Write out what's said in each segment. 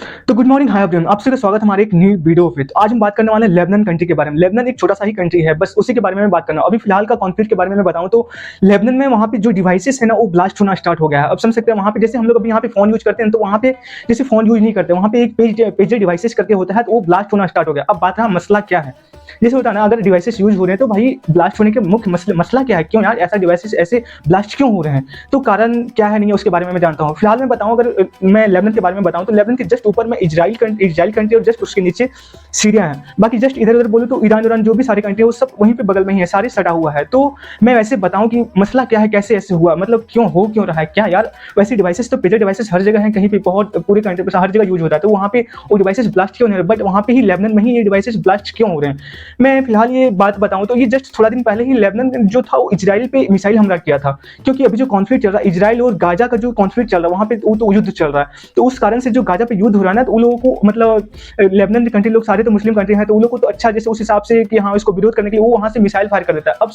तो good morning, hi everyone, आप सभी का स्वागत है हमारे एक न्यू वीडियो पे। तो आज हम बात करने वाले हैं लेबनान कंट्री के बारे में। लेबनान एक छोटा सा ही कंट्री है, बस उसी के बारे में मैं बात करना हूं। अभी फिलहाल का कॉन्फ्लिक्ट के बारे में मैं बताऊं तो लेबनान में वहां पे जो डिवाइसेस है ना वो ब्लास्ट होना स्टार्ट हो गया है। अब समझ सकते हैं वहां पे जैसे हम लोग अभी यहाँ पे फोन यूज करते हैं तो वहां पे जैसे फोन यूज नहीं करते, वहां पे एक पेजर डिवाइसेस करके होता है तो वो ब्लास्ट होना स्टार्ट हो गया। अब बात रहा मसला क्या है, जैसे होता है ना अगर डिवाइसेस यूज हो रहे हैं तो भाई ब्लास्ट होने के मुख्य मसला क्या है, क्यों यार ऐसा डिवाइसेस ऐसे ब्लास्ट क्यों हो रहे हैं, तो कारण क्या है नहीं है उसके बारे में मैं जानता हूँ। फिलहाल मैं बताऊँ, अगर मैं लेबनान के बारे में बताऊँ तो लेबनान के जस्ट ऊपर में इजराइल कंट्री और जस्ट उसके नीचे सीरिया है। बाकी जस्ट इधर उधर बोलूँ तो ईरान जो भी सारे कंट्री है वो सब वहीं पे बगल में ही है, सारे सटा हुआ है। तो मैं वैसे बताऊं कि मसला क्या है, कैसे ऐसे हुआ, मतलब क्यों रहा है क्या यार। वैसे डिवाइसेस तो पेजर डिवाइसेस हर जगह हैं, कहीं पे बहुत पूरे कंट्री पे हर जगह यूज होता है, तो वहाँ पे वो डिवाइसेस ब्लास्ट क्यों नहीं हो रहे, बट वहाँ पे ही लेबनान में ही ये डिवाइसेस ब्लास्ट क्यों हो रहे हैं। मैं फिलहाल ये बात बताऊं तो ये जस्ट थोड़ा दिन पहले ही लेबनान जो था वो इजराइल पे मिसाइल हमला किया था, क्योंकि अभी जो कॉन्फ्लिक्ट चल रहा है इजराइल और गाजा का जो कॉन्फ्लिक्ट चल रहा है वहाँ पे वो तो युद्ध चल रहा है। तो उस कारण से जो गाजा पे युद्ध हो रहा है ना, तो उन लोगों को मतलब लेबनान के कंट्री लोग सारे तो मुस्लिम कंट्री हैं, तो उन लोगों को तो अच्छा जैसे उस हिसाब से कि हाँ इसको विरोध करने के लिए वो वहां से मिसाइल फायर कर देता है। अब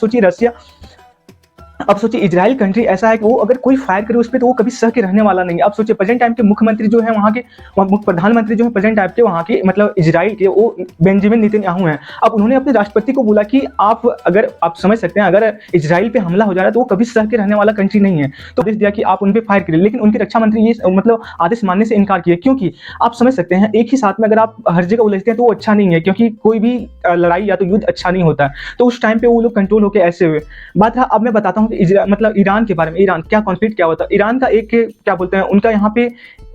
सोचिए इजराइल कंट्री ऐसा है कि वो अगर कोई फायर करे उस पर तो वो कभी सह के रहने वाला नहीं है। अब सोचिए प्रेजेंट टाइम के मुख्यमंत्री जो है वहाँ के, प्रधानमंत्री जो है प्रेजेंट टाइम के वहाँ के मतलब इजराइल के, वो बेंजामिन नेतन्याहू हैं। अब उन्होंने अपने राष्ट्रपति को बोला कि अगर आप समझ सकते हैं अगर इजराइल पे हमला हो जा रहा है तो वो कभी सह के रहने वाला कंट्री नहीं है, तो आदेश दिया कि आप उन पर फायर करिए। लेकिन उनके रक्षा मंत्री ये मतलब आदेश मानने से इनकार किए, क्योंकि आप समझ सकते हैं एक ही साथ में अगर आप हर जगह उलझते हैं तो वो अच्छा नहीं है, क्योंकि कोई भी लड़ाई या तो युद्ध अच्छा नहीं होता है। तो उस टाइम पे वो लोग कंट्रोल होकर ऐसे हुए। बात है अब मैं बताता हूँ कि मतलब ईरान के बारे में। ईरान क्या कॉन्फ्लिक्ट क्या होता है, ईरान का एक क्या बोलते हैं उनका यहाँ पे,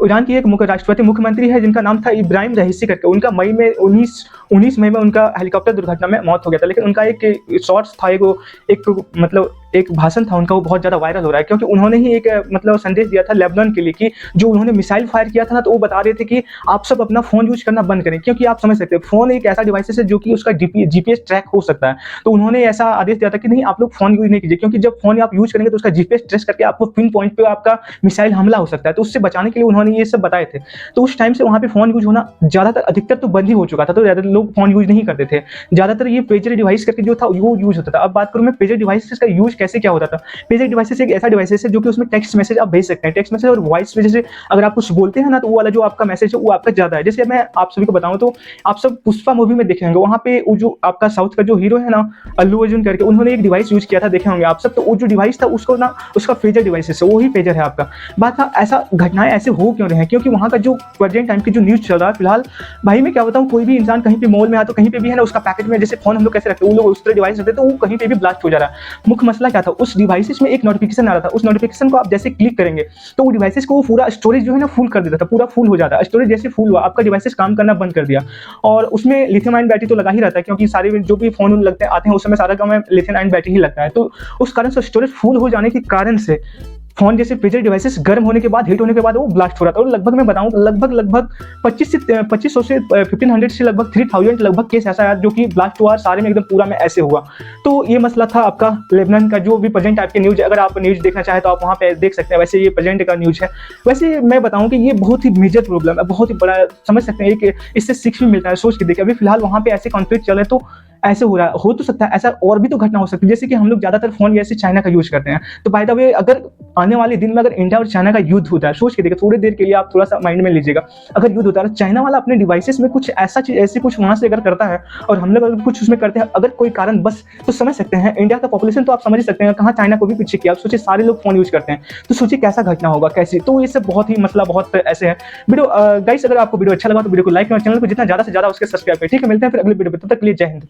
ईरान की एक मुख्यमंत्री है जिनका नाम था इब्राहिम रईसी करके। उनका मई में 19 मई में उनका हेलीकॉप्टर दुर्घटना में मौत हो गया था। लेकिन उनका एक शॉर्ट्स था, एक मतलब एक भाषण था उनका, वो बहुत ज़्यादा वायरल हो रहा है, क्योंकि उन्होंने ही एक मतलब संदेश दिया था लेबनान के लिए कि जो उन्होंने मिसाइल फायर किया था ना, तो वो बता रहे थे कि आप सब अपना फ़ोन यूज करना बंद करें, क्योंकि आप समझ सकते हैं फ़ोन एक ऐसा डिवाइस है जो कि उसका जीपीएस ट्रैक हो सकता है। तो उन्होंने ऐसा आदेश दिया था कि नहीं आप लोग फ़ोन यूज नहीं कीजिए, क्योंकि जब फ़ोन आप यूज करेंगे तो उसका जीपीएस ट्रेस करके आपको पिन पॉइंट पे आपका मिसाइल हमला हो सकता है। तो उससे बचाने के लिए उन्होंने ये सब बताए थे। तो उस टाइम से वहाँ पे फ़ोन यूज होना ज़्यादातर अधिकतर तो बंद ही हो चुका था, तो ज़्यादा लोग फ़ोन यूज नहीं करते थे। ज़्यादातर ये पेजर डिवाइस करके जो था वो यूज होता था। अब बात करूँ मैं पेजर डिवाइसेस का यूज कैसे क्या होता था। पेजर डिवाइसेस एक ऐसा डिवाइस है जो कि उसमें टेक्स्ट मैसेज आप भेज सकते हैं, टेक्स्ट मैसेज और वॉइस में। जैसे अगर आप कुछ बोलते हैं ना तो वो वाला जो आपका मैसेज है वो आपका ज़्यादा है। जैसे मैं आप सभी को बताऊं तो आप सब पुष्पा मूवी में देखे होंगे, वहाँ पे वो जो आपका साउथ का जो हीरो है ना अल्लू अर्जुन करके, उन्होंने एक डिवाइस यूज किया था, देखे होंगे आप सब। तो वो जो डिवाइस था उसको ना उसका पेजर डिवाइसेस है, वही पेजर है आपका। बात था ऐसा घटनाएं ऐसे हो क्यों रहे हैं, क्योंकि वहाँ का जो प्रेजेंट टाइम की जो न्यूज़ चल रहा है फिलहाल, भाई मैं क्या बताऊँ, कोई भी इंसान कहीं पे मॉल में आता तो कहीं पे भी है ना उसका पैकेट में जैसे फोन हम लोग कैसे रखते हैं वो लोग उस तरह डिवाइस रखते, तो वो कहीं पे भी ब्लास्ट हो जा रहा है। मुख्य मसला क्या था, उस डिवाइसेस में एक नोटिफिकेशन आ रहा था, उस नोटिफिकेशन को आप जैसे क्लिक करेंगे तो वो डिवाइसेस को पूरा स्टोरेज जो है ना फुल कर देता था, पूरा फुल हो जाता है। स्टोरेज जैसे फुल हुआ आपका डिवाइसेस काम करना बंद कर दिया। और उसमें लिथियम आयन बैटरी तो लगा ही रहता है, क्योंकि सारे जो भी फोन लगते आते हैं उस समय सारा काम में लिथियम आयन बैटरी ही लगता है। तो उस कारण से स्टोरेज फुल हो जाने के कारण से फोन जैसे पेजर डिवाइसेस गर्म होने के बाद, हीट होने के बाद वो ब्लास्ट हो रहा था। और लगभग मैं बताऊं लगभग 2500 से 1500 से लगभग 3000 लगभग केस ऐसा है जो कि ब्लास्ट हुआ, सारे में एकदम पूरा में ऐसे हुआ। तो ये मसला था आपका लेबनान का, जो भी प्रेजेंट टाइप के न्यूज़, अगर आप न्यूज़ देखना चाहें तो आप वहाँ पे देख सकते हैं। वैसे ये प्रेजेंट का न्यूज़ है। वैसे मैं बताऊं कि ये बहुत ही मेजर प्रॉब्लम है, बहुत ही बड़ा, समझ सकते हैं, एक इससे सीख भी मिलता है। सोच के देखिए अभी फिलहाल वहाँ पे ऐसे कॉन्फ्लिक्ट चल रहे, तो ऐसे हो रहा है, हो तो सकता है ऐसा और भी तो घटना हो सकती है। जैसे कि हम लोग ज्यादातर फोन जैसे चाइना का यूज करते हैं, तो बाय द वे अगर आने वाले दिन में अगर इंडिया और चाइना का युद्ध होता है, सोच के देखिए थोड़ी देर के लिए आप थोड़ा सा माइंड में लीजिएगा, अगर युद्ध होता है चाइना वाला अपने डिवाइसेस में कुछ ऐसा चीज ऐसे कुछ वहां से अगर करता है और हम लोग अगर कुछ उसमें करते हैं, अगर कोई कारण बस, तो समझ सकते हैं इंडिया का पॉपुलेशन तो आप समझ ही सकते हैं कहाँ चाइना को भी पीछे किया। आप सोचिए सारे लोग फोन यूज करते हैं, तो सोचिए कैसा घटना होगा कैसे। तो ये सब बहुत ही मसला बहुत ऐसे है। वीडियो गाइस अगर आपको वीडियो अच्छा लगा तो वीडियो को लाइक करें, चैनल को जितना ज्यादा से ज्यादा उसके सब्सक्राइब करें। ठीक है, मिलते हैं फिर अगले वीडियो में, तब तक के लिए जय हिंद।